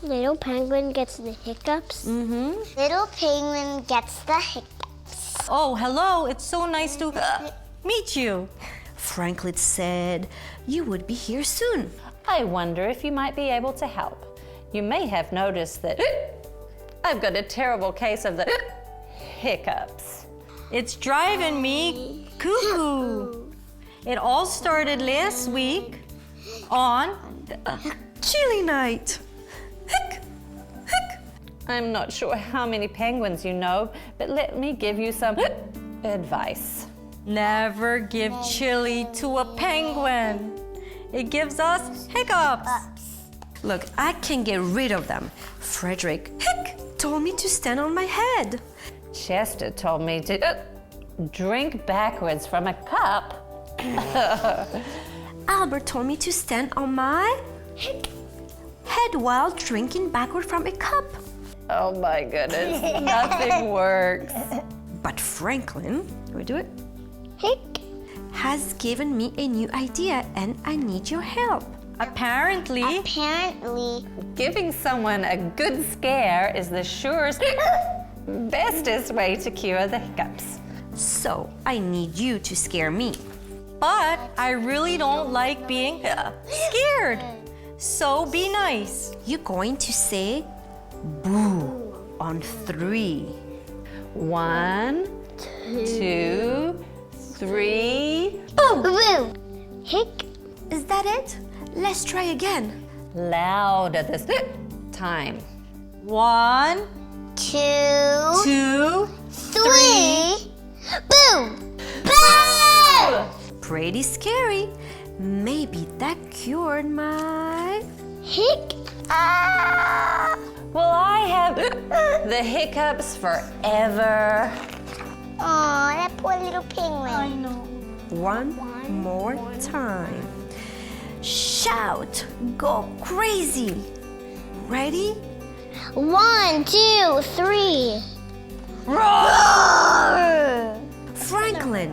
Little penguin gets the hiccups. Little penguin gets the hiccups. Oh, hello. It's so nice to meet you. Franklin said you would be here soon. I wonder if you might be able to help. You may have noticed that I've got a terrible case of the hiccups. It's driving me cuckoo. It all started last week on chili night. Hic, hic. I'm not sure how many penguins you know, but let me give you some advice. Never give chili to a penguin. It gives us hiccups. Look, I can get rid of them. Frederick told me to stand on my head. Chester told me to drink backwards from a cup. Albert told me to stand on my head while drinking backward from a cup. Oh my goodness, nothing works. But Franklin, can we do it? Hic. Has given me a new idea and I need your help. Apparently, Giving someone a good scare is the surest, bestest way to cure the hiccups. so I need you to scare me. But I really don't like being scared. So be nice. You're going to say boo on 3. 1, 2, 3. Boo. Hic. Is that it? Let's try again. Louder this time. 1, 2, 2, 3. Boom! Boom! Pretty scary. Maybe that cured my... Hic. Will I have the hiccups forever? Aw, that poor little penguin. One more time. Shout. Go crazy. Ready? 1, 2, 3. Franklin,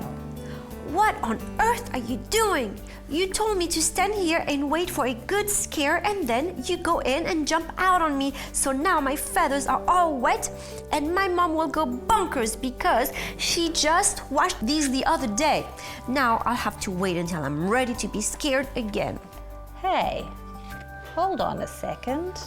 what on earth are you doing? You told me to stand here and wait for a good scare and then you go in and jump out on me. So now my feathers are all wet and my mom will go bonkers because she just washed these the other day. Now I'll have to wait until I'm ready to be scared again. Hey, hold on a second.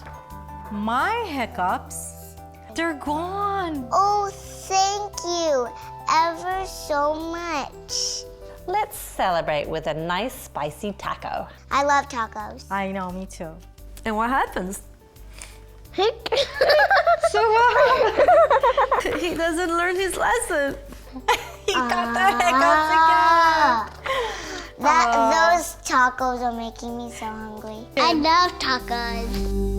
My hiccups, they're gone. Oh, thank you ever so much. Let's celebrate with a nice spicy taco. I love tacos. I know, me too. And what happens? Hic. He doesn't learn his lesson. He got the hiccups again. Those tacos are making me so hungry. I love tacos.